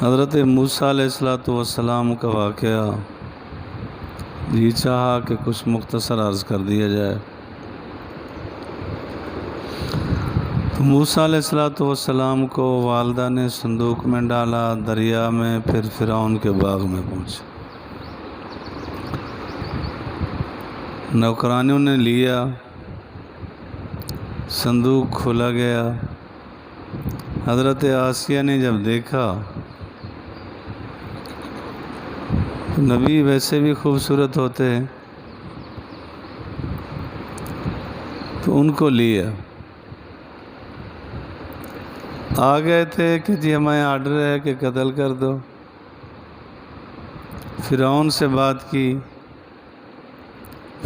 حضرت موسیٰ علیہ السلام کا واقعہ یہ چاہا کہ کچھ مختصر عرض کر دیا جائے۔ تو موسیٰ علیہ السلام کو والدہ نے صندوق میں ڈالا، دریا میں، پھر فرعون کے باغ میں پہنچے۔ نوکرانیوں نے لیا، صندوق کھولا گیا۔ حضرت آسیہ نے جب دیکھا، نبی ویسے بھی خوبصورت ہوتے ہیں، تو ان کو لیا۔ آ گئے تھے کہ جی ہمیں آرڈر ہے کہ قتل کر دو۔ فرعون سے بات کی،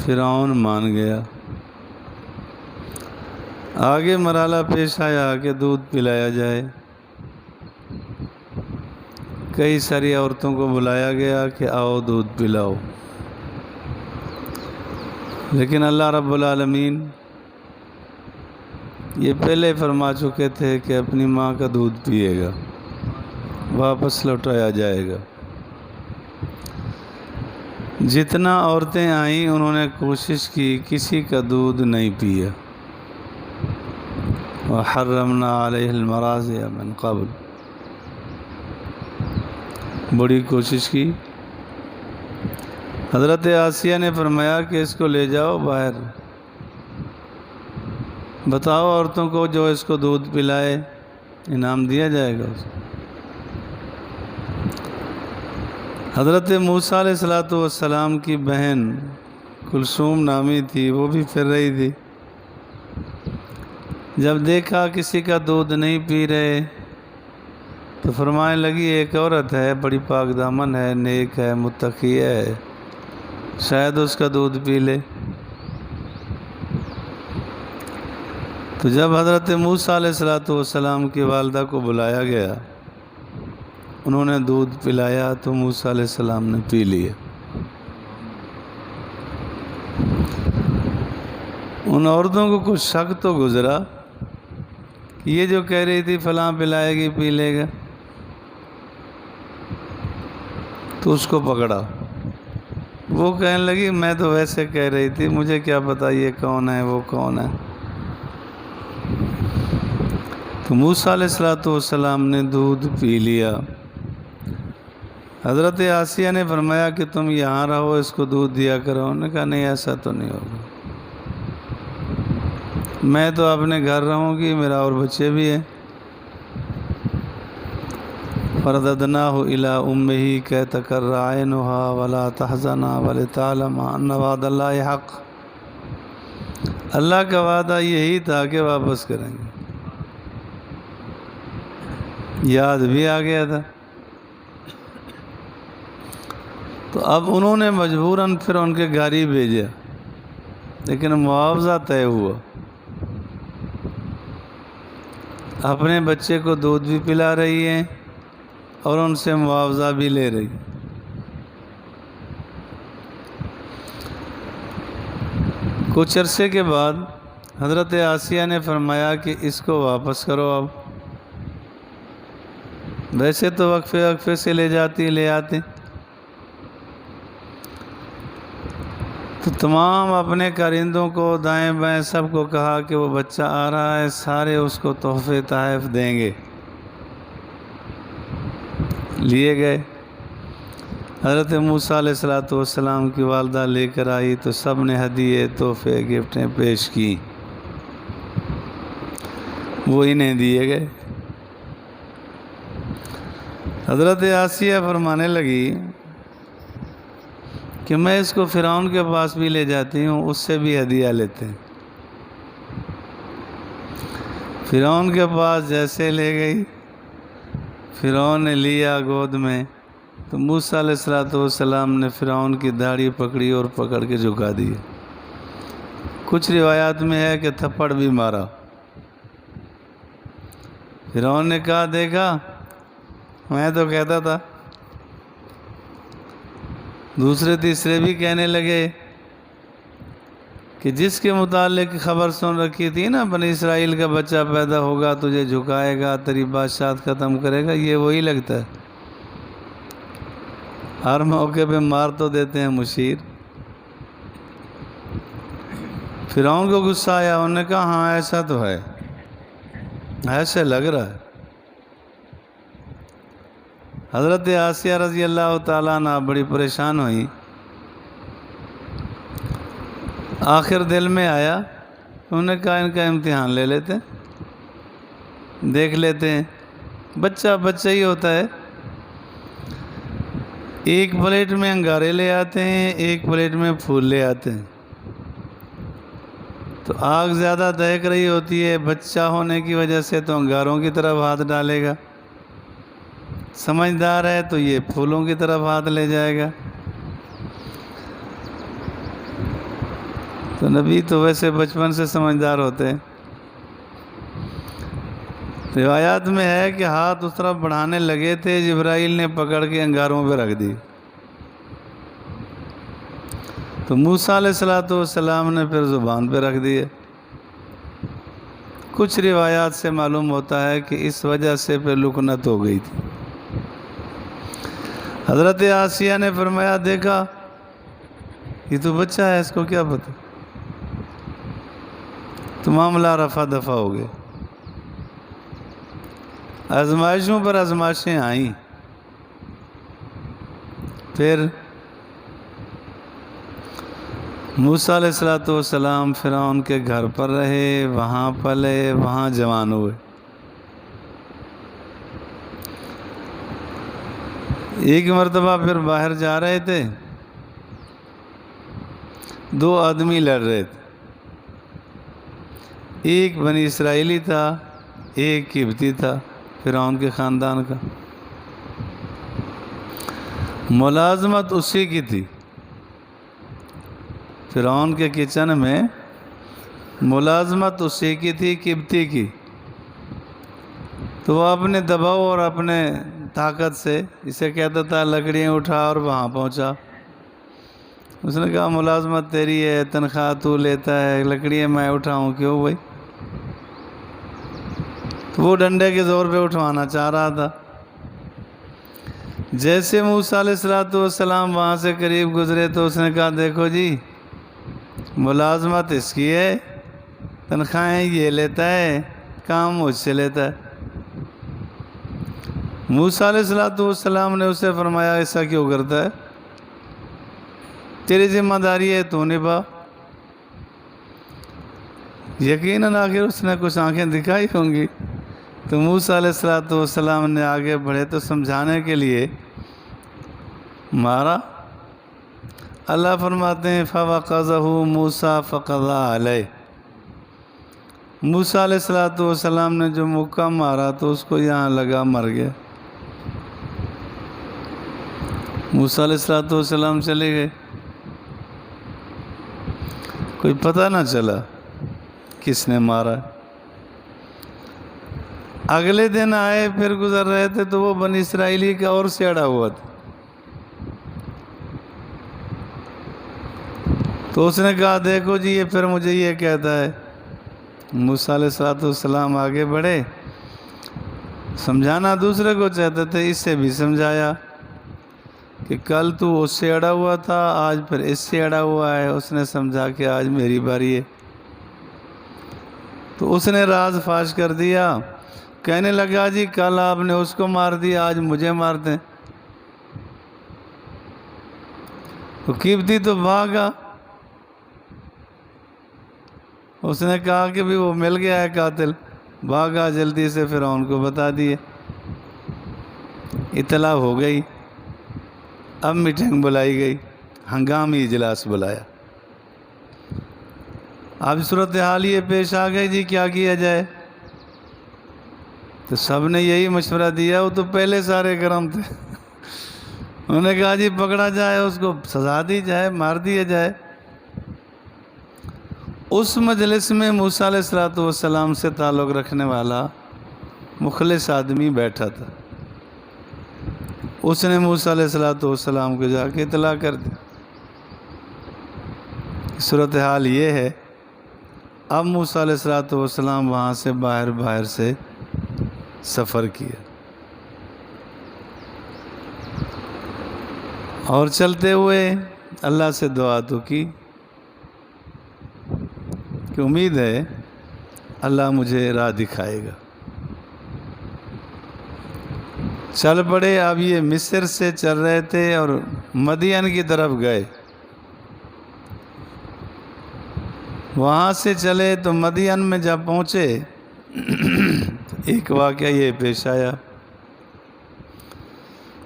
فرعون مان گیا۔ آگے مرحلہ پیش آیا کہ دودھ پلایا جائے۔ کئی ساری عورتوں کو بلایا گیا کہ آؤ دودھ پلاؤ، لیکن اللہ رب العالمین یہ پہلے فرما چکے تھے کہ اپنی ماں کا دودھ پیے گا، واپس لوٹایا جائے گا۔ جتنا عورتیں آئیں انہوں نے کوشش کی، کسی کا دودھ نہیں پیا۔ وَحَرَّمْنَا عَلَيْهِ الْمَرَاضِعَ مِنْ قَبْلُ، بڑی کوشش کی۔ حضرت آسیہ نے فرمایا کہ اس کو لے جاؤ باہر، بتاؤ عورتوں کو جو اس کو دودھ پلائے انعام دیا جائے گا اسے۔ حضرت موسیٰ علیہ السلام کی بہن کلثوم نامی تھی، وہ بھی پھر رہی تھی۔ جب دیکھا کسی کا دودھ نہیں پی رہے تو فرمانے لگی ایک عورت ہے، بڑی پاک دامن ہے، نیک ہے، متقی ہے، شاید اس کا دودھ پی لے۔ تو جب حضرت موسیٰ علیہ السلام کی والدہ کو بلایا گیا، انہوں نے دودھ پلایا تو موسیٰ علیہ السلام نے پی لیا۔ ان عورتوں کو کچھ شک تو گزرا کہ یہ جو کہہ رہی تھی فلاں پلائے گی پی لے گا، تو اس کو پکڑا۔ وہ کہنے لگی میں تو ویسے کہہ رہی تھی، مجھے کیا پتا یہ کون ہے وہ کون ہے۔ تو موسیٰ علیہ السلام نے دودھ پی لیا۔ حضرت آسیہ نے فرمایا کہ تم یہاں رہو، اس کو دودھ دیا کرو۔ انہوں نے کہا نہیں، ایسا تو نہیں ہوگا، میں تو اپنے گھر رہوں گی، میرا اور بچے بھی ہیں۔ فَرَدَدْنَاهُ إِلَىٰ أُمِّهِ كَيْ تَقَرَّ عَيْنُهَا وَلَا تَحْزَنَ وَلِتَعْلَمَ أَنَّ وَعْدَ اللَّهِ حَقٌّ، اللہ کا وعدہ یہی تھا کہ واپس کریں گے۔ یاد بھی آ گیا تھا۔ تو اب انہوں نے مجبوراً پھر ان کے گھر ہی بھیجا، لیکن معاوضہ طے ہوا۔ اپنے بچے کو دودھ بھی پلا رہی ہیں اور ان سے معاوضہ بھی لے رہی۔ کچھ عرصے کے بعد حضرت آسیہ نے فرمایا کہ اس کو واپس کرو۔ اب ویسے تو وقفے وقفے سے لے آتے، تو تمام اپنے کارندوں کو دائیں بائیں سب کو کہا کہ وہ بچہ آ رہا ہے، سارے اس کو تحفے تحائف دیں گے۔ لیے گئے۔ حضرت موسیٰ علیہ السلام کی والدہ لے کر آئی تو سب نے ہدیے، تحفے، گفٹیں پیش کی، وہ انہیں دیے گئے۔ حضرت آسیہ فرمانے لگی کہ میں اس کو فرعون کے پاس بھی لے جاتی ہوں، اس سے بھی ہدیہ لیتے ہیں۔ فرعون کے پاس جیسے لے گئی، فرعون نے لیا گود میں، تو موسیٰ علیہ السلام نے فرعون کی داڑھی پکڑی اور پکڑ کے جھکا دی۔ کچھ روایات میں ہے کہ تھپڑ بھی مارا۔ فرعون نے کہا دیکھا، میں تو کہتا تھا۔ دوسرے تیسرے بھی کہنے لگے کہ کہ جس کے متعلق خبر سن رکھی تھی نا، بنی اسرائیل کا بچہ پیدا ہوگا، تجھے جھکائے گا، تیری بادشاہت ختم کرے گا، یہ وہی لگتا ہے۔ ہر موقع پہ مار تو دیتے ہیں مشیر۔ فرعون کو غصہ آیا، انہوں نے کہا ہاں ایسا تو ہے، ایسے لگ رہا ہے۔ حضرت آسیہ رضی اللہ تعالیٰ عنہ بڑی پریشان ہوئی۔ آخر دل میں آیا، انہوں نے کہا ان کا امتحان لے لیتے ہیں، دیکھ لیتے ہیں، بچہ بچہ ہی ہوتا ہے۔ ایک پلیٹ میں انگارے لے آتے ہیں، ایک پلیٹ میں پھول لے آتے ہیں، تو آگ زیادہ دہک رہی ہوتی ہے، بچہ ہونے کی وجہ سے تو انگاروں کی طرف ہاتھ ڈالے گا، سمجھدار ہے تو یہ پھولوں کی طرف ہاتھ لے جائے گا۔ تو نبی تو ویسے بچپن سے سمجھدار ہوتے ہیں۔ روایات میں ہے کہ ہاتھ اس طرف بڑھانے لگے تھے، جبرائیل نے پکڑ کے انگاروں پہ رکھ دی، تو موسیٰ علیہ السلام نے پھر زبان پہ رکھ دیے۔ کچھ روایات سے معلوم ہوتا ہے کہ اس وجہ سے پھر لکنت ہو گئی تھی۔ حضرت آسیہ نے فرمایا دیکھا یہ تو بچہ ہے، اس کو کیا پتہ، تو معاملہ رفع دفع ہو گئے۔ آزمائشوں پر آزمائشیں آئیں، پھر موسیٰ علیہ السلام فرعون کے گھر پر رہے، وہاں پلے، وہاں جوان ہوئے۔ ایک مرتبہ پھر باہر جا رہے تھے، دو آدمی لڑ رہے تھے، ایک بنی اسرائیلی تھا، ایک قبطی تھا، فرعون کے خاندان کا۔ ملازمت اسی کی تھی، فرعون کے کچن میں ملازمت اسی کی تھی، قبطی کی۔ تو وہ اپنے دباؤ اور اپنے طاقت سے اسے کہتا تھا لکڑیاں اٹھا، اور وہاں پہنچا۔ اس نے کہا ملازمت تیری ہے، تنخواہ تو لیتا ہے، لکڑیاں میں اٹھاؤں کیوں بھائی؟ تو وہ ڈنڈے کے زور پہ اٹھوانا چاہ رہا تھا۔ جیسے موسیٰ علیہ السلام وہاں سے قریب گزرے تو اس نے کہا دیکھو جی، ملازمت اس کی ہے، تنخواہیں یہ لیتا ہے، کام مجھ سے لیتا ہے۔ موسیٰ علیہ السلام نے اسے فرمایا ایسا کیوں کرتا ہے؟ تیری ذمہ داری ہے، تو نبھا۔ یقیناً آخر اس نے کچھ آنکھیں دکھائی ہوں گی، تو موسیٰ علیہ السلام نے آگے بڑھے تو سمجھانے کے لیے مارا۔ اللہ فرماتے ہیں فَوَقَذَهُ مُوسَىٰ فَقَضَىٰ عَلَيْهِ۔ موسیٰ علیہ السلام نے جو مکہ مارا تو اس کو یہاں لگا، مر گیا۔ موسیٰ علیہ السلام چلے گئے، کوئی پتہ نہ چلا کس نے مارا۔ اگلے دن آئے، پھر گزر رہے تھے تو وہ بنی اسرائیلی کا اور سیڑا ہوا تھا، تو اس نے کہا دیکھو جی یہ پھر مجھے یہ کہتا ہے۔ موسیٰ علیہ السلام آگے بڑھے، سمجھانا دوسرے کو چاہتے تھے، اس سے بھی سمجھایا کہ کل تو اس سے اڑا ہوا تھا، آج پھر اس سے اڑا ہوا ہے۔ اس نے سمجھا کہ آج میری باری ہے، تو اس نے راز فاش کر دیا، کہنے لگا جی کل آپ نے اس کو مار دیا، آج مجھے مار دیں۔ تو قبطی تو بھاگا، اس نے کہا کہ بھی وہ مل گیا ہے قاتل، بھاگا جلدی سے فرعون کو بتا دیے۔ اطلاع ہو گئی، اب میٹنگ بلائی گئی، ہنگامی اجلاس بلایا۔ اب صورتحال یہ پیش آ گئی جی کیا کیا جائے؟ تو سب نے یہی مشورہ دیا، وہ تو پہلے سارے گرم تھے، انہوں نے کہا جی پکڑا جائے، اس کو سزا دی جائے، مار دیا جائے۔ اس مجلس میں موسیٰ علیہ السلام سے تعلق رکھنے والا مخلص آدمی بیٹھا تھا، اس نے موسیٰ علیہ السلام کو جا کے اطلاع کر دی۔ صورتحال یہ ہے، اب موسیٰ علیہ السلام وہاں سے باہر سے سفر کیا اور چلتے ہوئے اللہ سے دعا تو کی کہ امید ہے اللہ مجھے راہ دکھائے گا۔ چل پڑے۔ اب یہ مصر سے چل رہے تھے اور مدین کی طرف گئے۔ وہاں سے چلے تو مدین میں جب پہنچے تو ایک واقعہ یہ پیش آیا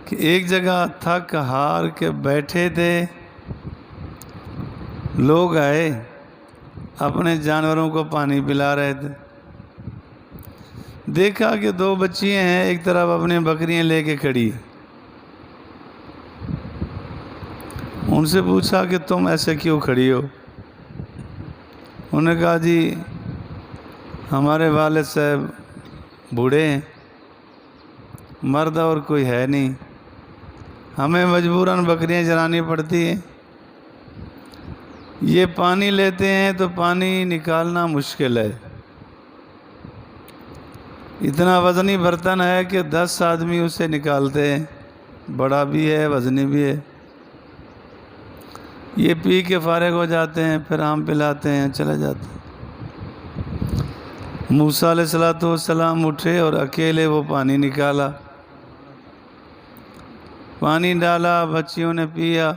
کہ ایک جگہ تھک ہار کے بیٹھے تھے، لوگ آئے اپنے جانوروں کو پانی پلا رہے تھے۔ دیکھا کہ دو بچیاں ہیں، ایک طرف اپنی بکریاں لے کے کھڑی، ان سے پوچھا کہ تم ایسے کیوں کھڑی ہو؟ انہوں نے کہا جی ہمارے والد صاحب بوڑھے ہیں، مرد اور کوئی ہے نہیں، ہمیں مجبوراً بکریاں چرانی پڑتی ہیں، یہ پانی لیتے ہیں تو پانی نکالنا مشکل ہے، اتنا وزنی برتن ہے کہ 10 آدمی اسے نکالتے ہیں، بڑا بھی ہے وزنی بھی ہے، یہ پی کے فارغ ہو جاتے ہیں، پھر ہم پلاتے ہیں چلے جاتے ہیں۔ موسیٰ علیہ السلام اٹھے اور اکیلے وہ پانی نکالا، پانی ڈالا، بچیوں نے پیا،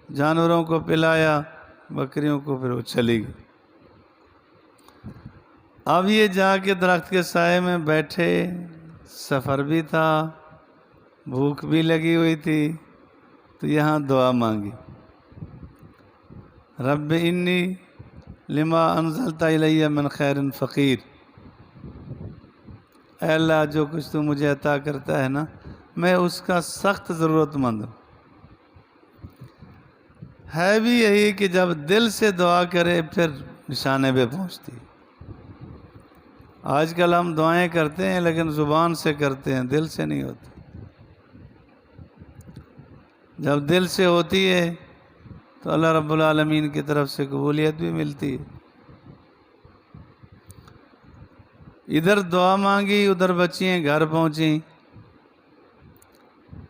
جانوروں کو پلایا، بکریوں کو، پھر وہ چلی گئی۔ اب یہ جا کے درخت کے سائے میں بیٹھے، سفر بھی تھا، بھوک بھی لگی ہوئی تھی، تو یہاں دعا مانگی، رب انی لما انزلت الی من خیر فقیر، اے اللہ جو کچھ تو مجھے عطا کرتا ہے نا، میں اس کا سخت ضرورت مند ہوں۔ ہے بھی یہی کہ جب دل سے دعا کرے پھر نشانے پہ پہنچتی۔ آج کل ہم دعائیں کرتے ہیں لیکن زبان سے کرتے ہیں، دل سے نہیں ہوتی۔ جب دل سے ہوتی ہے تو اللہ رب العالمین کی طرف سے قبولیت بھی ملتی ہے۔ ادھر دعا مانگی، ادھر بچیاں گھر پہنچیں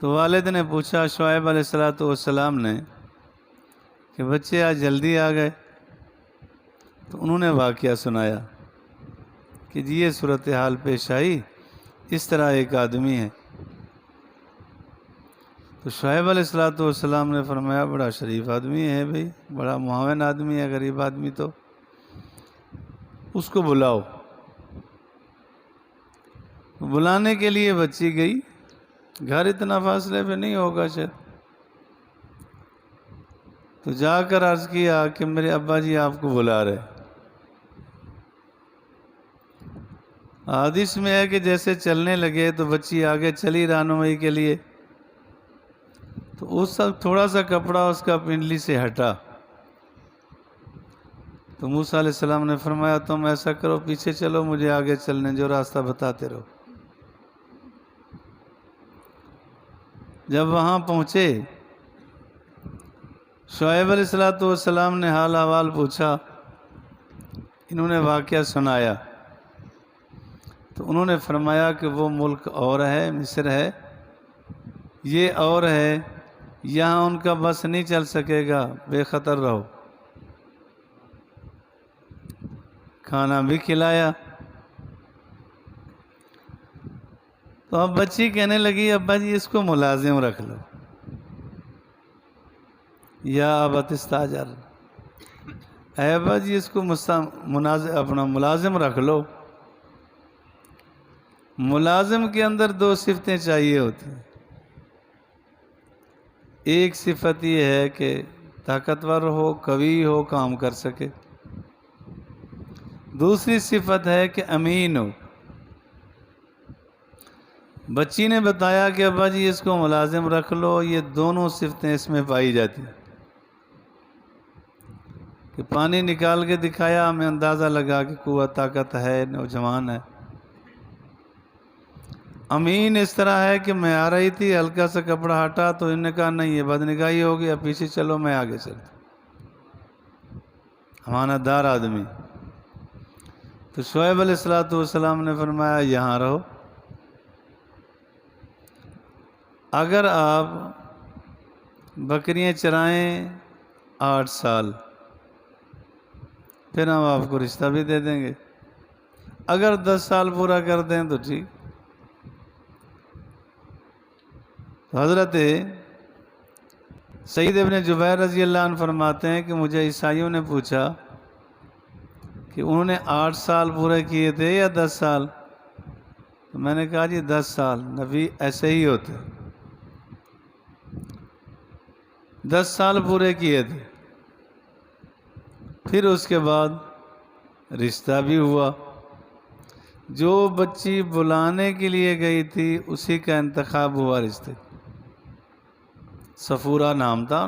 تو والد نے پوچھا شعیب علیہ السلام نے کہ بچے آج جلدی آ گئے؟ تو انہوں نے واقعہ سنایا کہ جی یہ صورتحال پیش آئی، اس طرح ایک آدمی ہے۔ تو شعیب علیہ السلام نے فرمایا بڑا شریف آدمی ہے بھائی، بڑا معاون آدمی ہے، غریب آدمی، تو اس کو بلاؤ۔ بلانے کے لیے بچی گئی، گھر اتنا فاصلے پہ نہیں ہوگا شاید، تو جا کر عرض کیا کہ میرے ابا جی آپ کو بلا رہے۔ حدیث میں ہے کہ جیسے چلنے لگے تو بچی آگے چلی رہنمائی کے لیے، تو اس وقت تھوڑا سا کپڑا اس کا پنڈلی سے ہٹا، تو موسیٰ علیہ السلام نے فرمایا تم ایسا کرو پیچھے چلو، مجھے آگے چلنے جو راستہ بتاتے رہو۔ جب وہاں پہنچے شعیب علیہ السلام نے حال احوال پوچھا، انہوں نے واقعہ سنایا، تو انہوں نے فرمایا کہ وہ ملک اور ہے، مصر ہے، یہ اور ہے، یہاں ان کا بس نہیں چل سکے گا، بے خطر رہو۔ کھانا بھی کھلایا۔ تو اب بچی کہنے لگی ابا جی اس کو ملازم رکھ لو، یا ابت استاجر، اے ابا جی اس کو اپنا ملازم رکھ لو۔ ملازم کے اندر 2 صفتیں چاہیے ہوتی ہیں، ایک صفت یہ ہے کہ طاقتور ہو، قوی ہو، کام کر سکے، دوسری صفت ہے کہ امین ہو۔ بچی نے بتایا کہ ابا جی اس کو ملازم رکھ لو، یہ دونوں صفتیں اس میں پائی جاتی ہیں کہ پانی نکال کے دکھایا، ہمیں اندازہ لگا کہ قوت طاقت ہے، نوجوان ہے۔ امین اس طرح ہے کہ میں آ رہی تھی، ہلکا سا کپڑا ہٹا تو انہوں نے کہا نہیں یہ بد نگاہی ہوگی، اب پیچھے چلو، میں آگے چلتا۔ امانت دار آدمی۔ تو شعیب علیہ السلام نے فرمایا یہاں رہو، اگر آپ بکریاں چرائیں 8 سال پھر ہم آپ کو رشتہ بھی دے دیں گے، اگر 10 سال پورا کر دیں تو ٹھیک۔ حضرت سعید ابن جبیر رضی اللہ عنہ فرماتے ہیں کہ مجھے عیسائیوں نے پوچھا کہ انہوں نے 8 سال پورے کیے تھے یا 10 سال؟ تو میں نے کہا جی 10 سال، نبی ایسے ہی ہوتے، 10 سال پورے کیے تھے، پھر اس کے بعد رشتہ بھی ہوا۔ جو بچی بلانے کے لیے گئی تھی اسی کا انتخاب ہوا رشتے، صفورہ نام تھا۔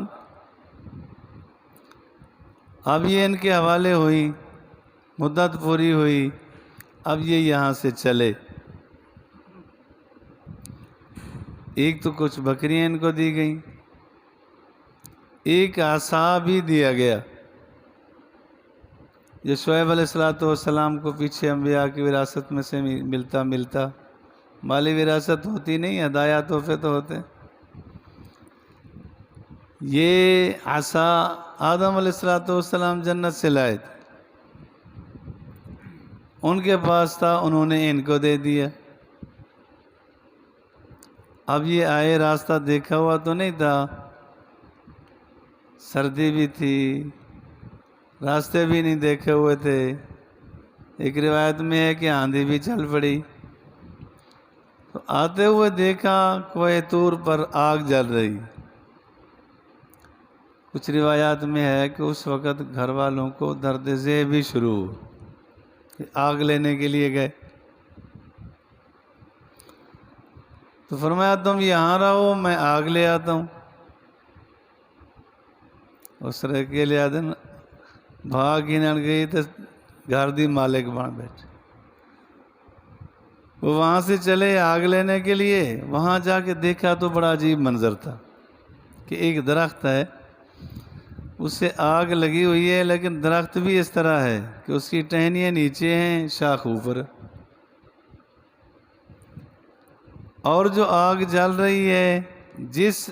اب یہ ان کے حوالے ہوئی، مدت پوری ہوئی، اب یہ یہاں سے چلے۔ ایک تو کچھ بکریاں ان کو دی گئیں، ایک عصا بھی دیا گیا، جو شعیب علیہ السلام کو پیچھے انبیاء کی وراثت میں سے ملتا مالی وراثت ہوتی نہیں، ہدایہ تحفے تو ہوتے۔ یہ عصا آدم علیہ السلام جنت سے لائے تھے، ان کے پاس تھا، انہوں نے ان کو دے دیا۔ اب یہ آئے، راستہ دیکھا ہوا تو نہیں تھا، سردی بھی تھی، راستے بھی نہیں دیکھے ہوئے تھے، ایک روایت میں ہے کہ آندھی بھی چل پڑی، تو آتے ہوئے دیکھا کوہ طور پر آگ جل رہی۔ کچھ روایات میں ہے کہ اس وقت گھر والوں کو درد ذہ بھی شروع ہو، کہ آگ لینے کے لیے گئے، تو فرمایا تم یہاں رہو، میں آگ لے آتا ہوں۔ اس طرح کے لے آدن بھاگ ہی نہ گئی تو گھر دی مالک بن بیٹھے۔ وہ وہاں سے چلے آگ لینے کے لیے، وہاں جا کے دیکھا تو بڑا عجیب منظر تھا کہ ایک درخت ہے، اس سے آگ لگی ہوئی ہے، لیکن درخت بھی اس طرح ہے کہ اس کی ٹہنیاں نیچے ہیں، شاخ اوپر، اور جو آگ جل رہی ہے، جس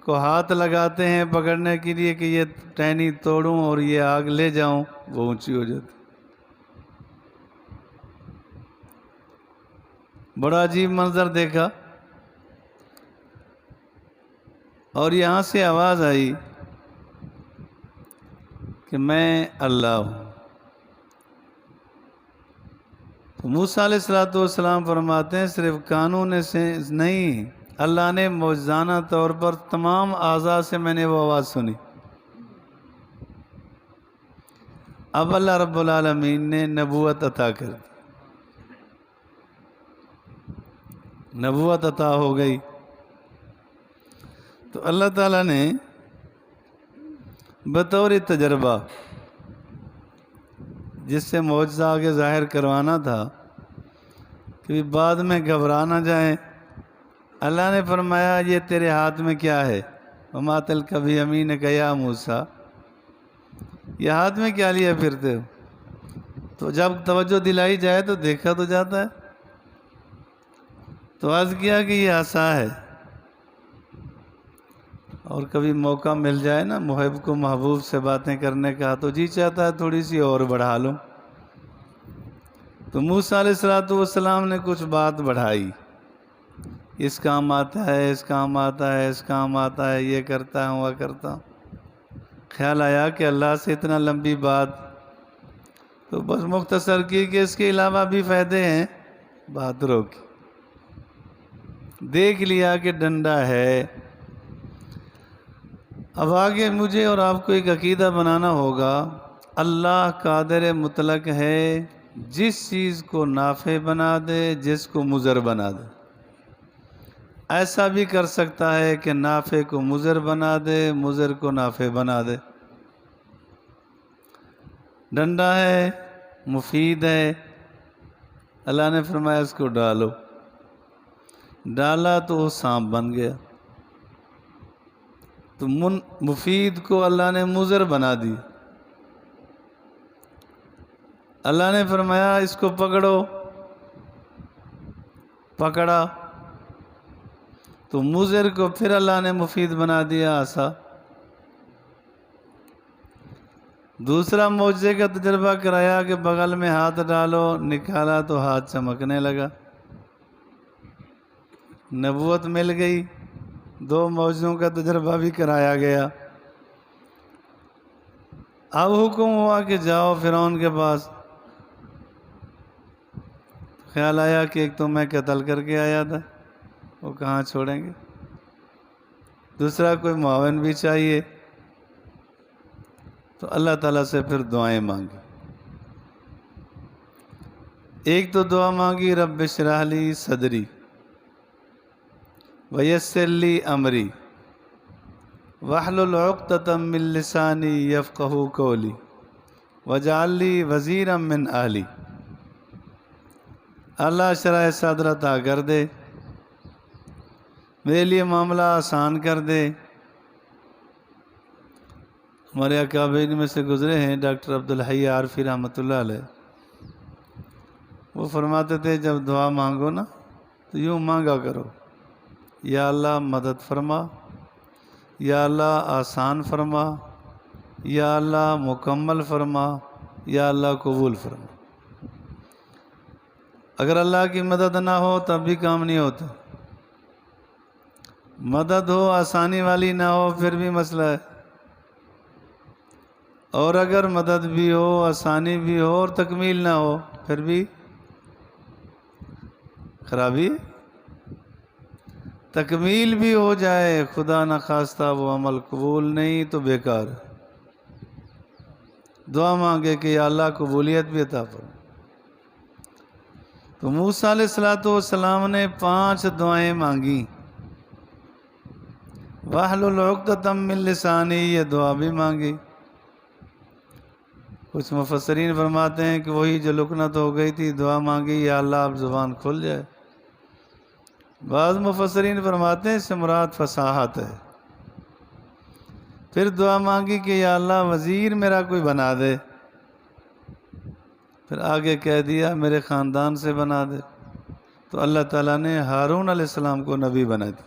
کو ہاتھ لگاتے ہیں پکڑنے کے لیے کہ یہ ٹہنی توڑوں اور یہ آگ لے جاؤں، وہ اونچی ہو جاتی۔ بڑا عجیب منظر دیکھا، اور یہاں سے آواز آئی کہ میں اللہ ہوں۔ تو موسیٰ علیہ السلام فرماتے ہیں صرف قانون سے نہیں، اللہ نے معجزانہ طور پر تمام اعضاء سے میں نے وہ آواز سنی۔ اب اللہ رب العالمین نے نبوت عطا کر دی، نبوت عطا ہو گئی، تو اللہ تعالیٰ نے بطور تجربہ جس سے معجزہ آگے ظاہر کروانا تھا کہ بعد میں گھبرا نہ جائیں، اللہ نے فرمایا یہ تیرے ہاتھ میں کیا ہے؟ وما تلک بیمینک یا موسیٰ، یہ ہاتھ میں کیا لیا پھرتے ہو؟ تو جب توجہ دلائی جائے تو دیکھا تو جاتا ہے، تو عرض کیا کہ یہ عصا ہے۔ اور کبھی موقع مل جائے نا محب کو محبوب سے باتیں کرنے کا، تو جی چاہتا ہے تھوڑی سی اور بڑھا لوں، تو موسیٰ علیہ السلام نے کچھ بات بڑھائی، اس کام آتا ہے، اس کام آتا ہے، اس کام آتا ہے، یہ کرتا ہوں وہ کرتا ہوں۔ خیال آیا کہ اللہ سے اتنا لمبی بات تو بس مختصر کی کہ اس کے علاوہ بھی فائدے ہیں، بات روکی، دیکھ لیا کہ ڈنڈا ہے۔ اب آگے مجھے اور آپ کو ایک عقیدہ بنانا ہوگا، اللہ قادر مطلق ہے، جس چیز کو نافع بنا دے، جس کو مضر بنا دے، ایسا بھی کر سکتا ہے کہ نافع کو مضر بنا دے، مضر کو نافع بنا دے۔ ڈنڈا ہے، مفید ہے، اللہ نے فرمایا اس کو ڈالو، ڈالا تو وہ سانپ بن گیا، تو مفید کو اللہ نے مضر بنا دی۔ اللہ نے فرمایا اس کو پکڑو، پکڑا تو مضر کو پھر اللہ نے مفید بنا دیا عصا۔ دوسرا معجزے کا تجربہ کرایا کہ بغل میں ہاتھ ڈالو، نکالا تو ہاتھ چمکنے لگا، نبوت مل گئی۔ دو معجزوں کا تجربہ بھی کرایا گیا۔ اب حکم ہوا کہ جاؤ فرعون کے پاس۔ خیال آیا کہ ایک تو میں قتل کر کے آیا تھا، وہ کہاں چھوڑیں گے، دوسرا کوئی معاون بھی چاہیے، تو اللہ تعالیٰ سے پھر دعائیں مانگی۔ ایک تو دعا مانگی رب اشرح لی صدری ویسر لی امری واحلل عقدۃ من لسانی یفقہوا قولی واجعل لی وزیرا من اہلی۔ اللہ شرح صدر عطا کر دے، میرے لیے معاملہ آسان کر دے۔ ہمارے اکابرین میں سے گزرے ہیں ڈاکٹر عبدالحی عارفی رحمۃ اللہ علیہ، وہ فرماتے تھے جب دعا مانگو نا تو یوں مانگا کرو، یا اللہ مدد فرما، یا اللہ آسان فرما، یا اللہ مکمل فرما، یا اللہ قبول فرما۔ اگر اللہ کی مدد نہ ہو تب بھی کام نہیں ہوتا، مدد ہو آسانی والی نہ ہو پھر بھی مسئلہ ہے، اور اگر مدد بھی ہو آسانی بھی ہو اور تکمیل نہ ہو پھر بھی خرابی ہے۔ تکمیل بھی ہو جائے خدا نخواستہ وہ عمل قبول نہیں تو بیکار ہے۔ دعا مانگے کہ یا اللہ قبولیت بھی عطا فرما۔ تو موسیٰ علیہ السلام نے 5 دعائیں مانگی۔ واحلل عقدۃ من لسانی، یہ دعا بھی مانگی۔ کچھ مفسرین فرماتے ہیں کہ وہی جو لکنت ہو گئی تھی دعا مانگی یا اللہ اب زبان کھل جائے۔ بعض مفسرین فرماتے ہیں اس سے مراد فصاحت ہے۔ پھر دعا مانگی کہ یا اللہ وزیر میرا کوئی بنا دے، پھر آگے کہہ دیا میرے خاندان سے بنا دے، تو اللہ تعالیٰ نے ہارون علیہ السلام کو نبی بنا دی۔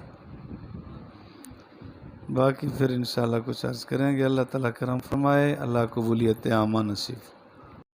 باقی پھر انشاءاللہ کچھ عرض کریں گے۔ اللہ تعالیٰ کرم فرمائے، اللہ قبولیت عامہ نصیب۔